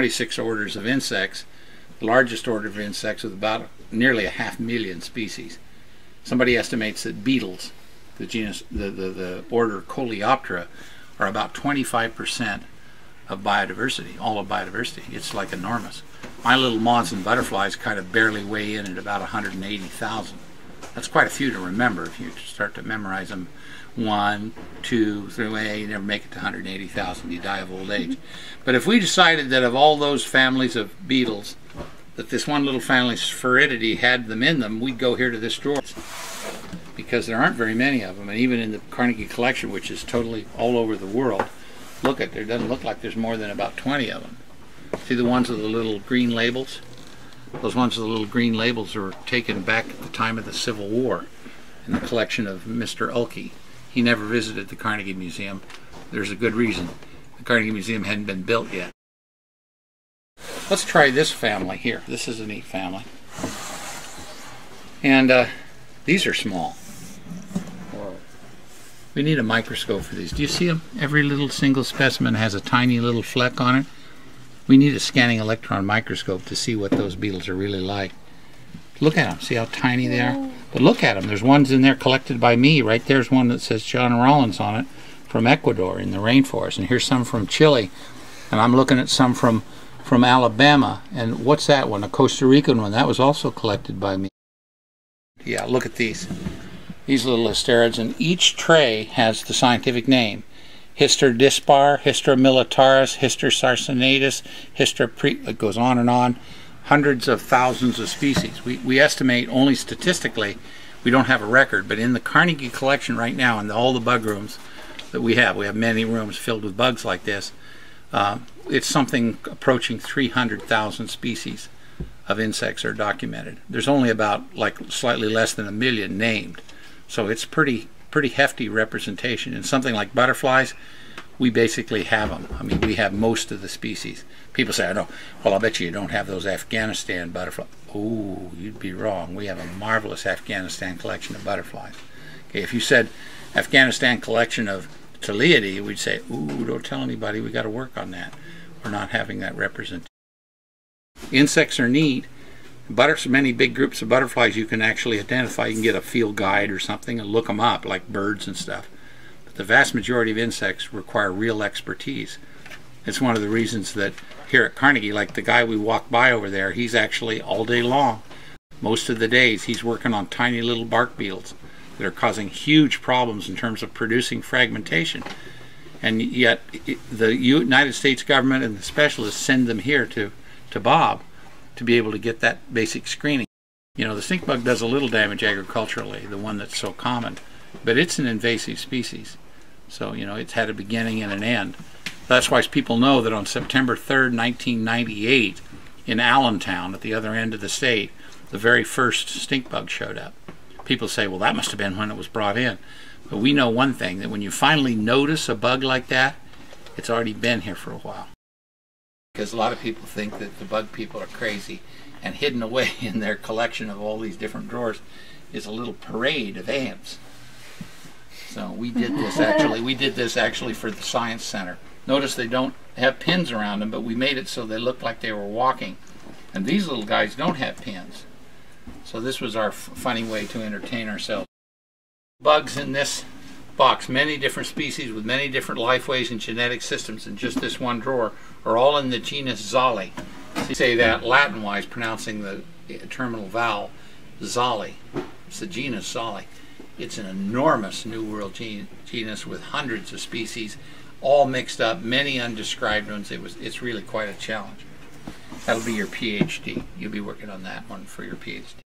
26 orders of insects, the largest order of insects with about nearly 500,000 species. Somebody estimates that beetles, the genus, the order Coleoptera, are about 25% of biodiversity, all of biodiversity. It's like enormous. My little moths and butterflies kind of barely weigh in at about 180,000. That's quite a few to remember if you start to memorize them. 1, 2, 3, you never make it to 180,000, you die of old age. But if we decided that of all those families of beetles, that this one little family's Sphaeridae had them in them, we'd go here to this drawer. Because there aren't very many of them, and even in the Carnegie collection, which is totally all over the world, look at, there doesn't look like there's more than about 20 of them. See the ones with the little green labels? Those ones with the little green labels were taken back at the time of the Civil War in the collection of Mr. Uhlke. He never visited the Carnegie Museum. There's a good reason. The Carnegie Museum hadn't been built yet. Let's try this family here. This is a neat family. And these are small. We need a microscope for these. Do you see them? Every little single specimen has a tiny little fleck on it. We need a scanning electron microscope to see what those beetles are really like. Look at them. See how tiny they are? But look at them. There's ones in there collected by me. Right there's one that says John Rawlins on it from Ecuador in the rainforest. And here's some from Chile. And I'm looking at some from Alabama. And what's that one? A Costa Rican one. That was also collected by me. Yeah, look at these. These little asterids. And each tray has the scientific name. Hysterdispar, Hystromilitaris, Hystersarcinatus, it goes on and on. Hundreds of thousands of species. We estimate only statistically, we don't have a record, but in the Carnegie collection right now, in all the bug rooms that we have many rooms filled with bugs like this, it's something approaching 300,000 species of insects are documented. There's only about like slightly less than 1 million named, so it's pretty hefty representation. And something like butterflies, we basically have them. I mean, we have most of the species. People say, "Oh, well, I'll bet you don't have those Afghanistan butterflies." Oh, you'd be wrong. We have a marvelous Afghanistan collection of butterflies. Okay, if you said Afghanistan collection of Teleidae, we'd say, "Ooh, don't tell anybody. We got to work on that. We're not having that representation." Insects are neat. Many big groups of butterflies you can actually identify. You can get a field guide or something and look them up, like birds and stuff. But the vast majority of insects require real expertise. It's one of the reasons that here at Carnegie, like the guy we walked by over there, he's actually all day long, most of the days, he's working on tiny little bark beetles that are causing huge problems in terms of producing fragmentation. And yet the United States government and the specialists send them here to Bob to be able to get that basic screening. You know, the stink bug does a little damage agriculturally, the one that's so common, but it's an invasive species. So, you know, it's had a beginning and an end. That's why people know that on September 3rd, 1998, in Allentown, at the other end of the state, the very first stink bug showed up. People say, well, that must have been when it was brought in. But we know one thing, that when you finally notice a bug like that, it's already been here for a while. Because a lot of people think that the bug people are crazy, and hidden away in their collection of all these different drawers is a little parade of ants. So we did this actually for the Science Center. Notice they don't have pins around them, but we made it so they looked like they were walking. And these little guys don't have pins. So this was our funny way to entertain ourselves. Bugs in this box, many different species with many different lifeways and genetic systems in just this one drawer, are all in the genus Zolli. You say that Latin-wise, pronouncing the terminal vowel, Zolli. It's the genus Zolli. It's an enormous New World genus with hundreds of species, all mixed up, many undescribed ones. It's really quite a challenge. That'll be your PhD. You'll be working on that one for your PhD.